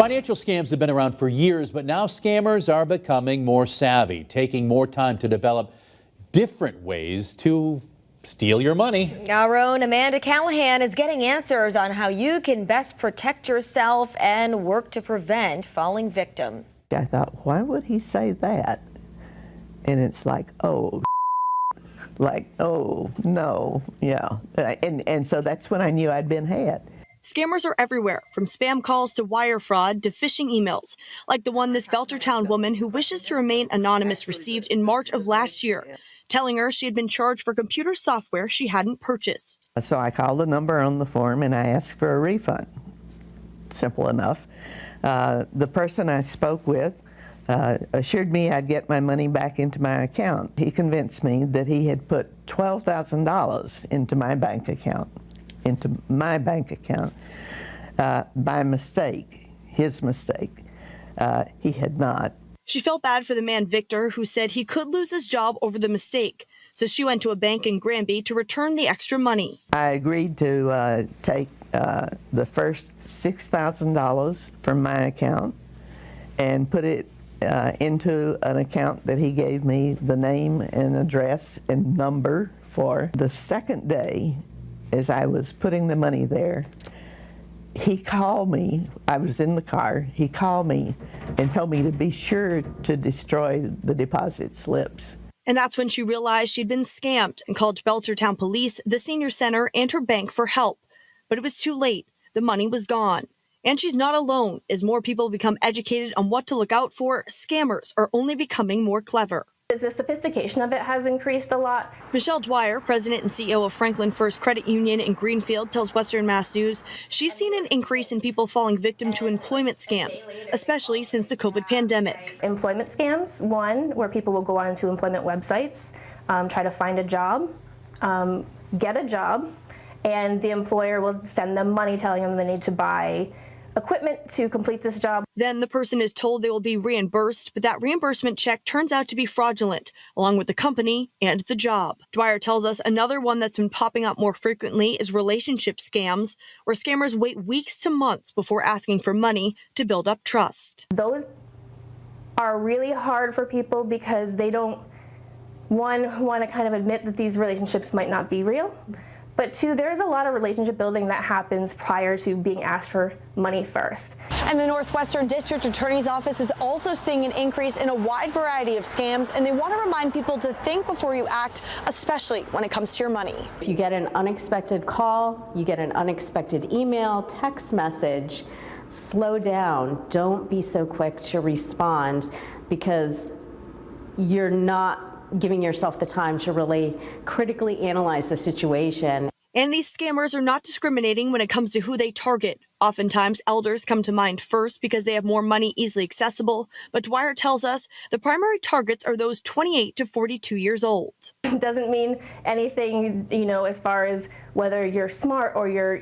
Financial scams have been around for years, but now scammers are becoming more savvy, taking more time to develop different ways to steal your money. Our own Amanda Callahan is getting answers on how you can best protect yourself and work to prevent falling victim. I thought, why would he say that? And it's like, oh, like, oh, no, yeah. And so that's when I knew I'd been had. Scammers are everywhere, from spam calls to wire fraud to phishing emails, like the one this Belchertown woman who wishes to remain anonymous received in March of last year, telling her she had been charged for computer software she hadn't purchased. So I called the number on the form and I asked for a refund. Simple enough. The person I spoke with assured me I'd get my money back into my account. He convinced me that he had put $12,000 into my bank account by mistake, his mistake. He had not. She felt bad for the man, Victor, who said he could lose his job over the mistake. So she went to a bank in Granby to return the extra money. I agreed to take the first $6,000 from my account and put it into an account that he gave me the name and address and number for. The second day, as I was putting the money there, he called me. I was in the car. He called me and told me to be sure to destroy the deposit slips. And that's when she realized she'd been scammed and called Belchertown Police, the senior center, and her bank for help. But it was too late. The money was gone. And she's not alone. As more people become educated on what to look out for, scammers are only becoming more clever. The sophistication of it has increased a lot. Michelle Dwyer, president and CEO of Franklin First Credit Union in Greenfield, tells Western Mass News she's seen an increase in people falling victim to employment scams, especially since the COVID pandemic. Employment scams, one, where people will go onto employment websites, try to find a job, get a job, and the employer will send them money telling them they need to buy equipment to complete this job. Then the person is told they will be reimbursed, but that reimbursement check turns out to be fraudulent, along with the company and the job. Dwyer tells us another one that's been popping up more frequently is relationship scams, where scammers wait weeks to months before asking for money to build up trust. Those are really hard for people because they don't, one, want to kind of admit that these relationships might not be real. But two, there's a lot of relationship building that happens prior to being asked for money first. And the Northwestern District Attorney's Office is also seeing an increase in a wide variety of scams, and they want to remind people to think before you act, especially when it comes to your money. If you get an unexpected call, you get an unexpected email, text message, slow down. Don't be so quick to respond because you're not giving yourself the time to really critically analyze the situation. And these scammers are not discriminating when it comes to who they target. Oftentimes, elders come to mind first because they have more money easily accessible. But Dwyer tells us the primary targets are those 28 to 42 years old. It doesn't mean anything, as far as whether you're smart or you're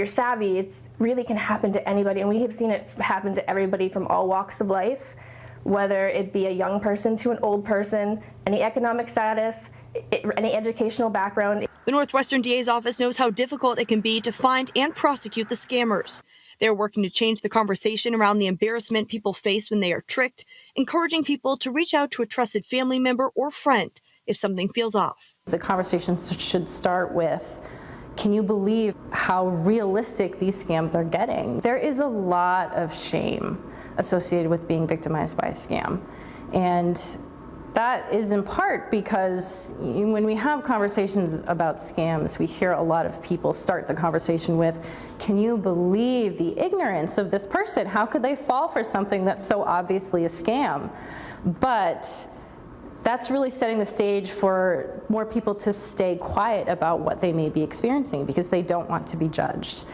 savvy. It really can happen to anybody. And we have seen it happen to everybody from all walks of life, whether it be a young person to an old person, any economic status, any educational background. The Northwestern DA's office knows how difficult it can be to find and prosecute the scammers. They're working to change the conversation around the embarrassment people face when they are tricked, encouraging people to reach out to a trusted family member or friend if something feels off. The conversation should start with, can you believe how realistic these scams are getting? There is a lot of shame associated with being victimized by a scam. And that is in part because when we have conversations about scams, we hear a lot of people start the conversation with, can you believe the ignorance of this person? How could they fall for something that's so obviously a scam? But that's really setting the stage for more people to stay quiet about what they may be experiencing because they don't want to be judged.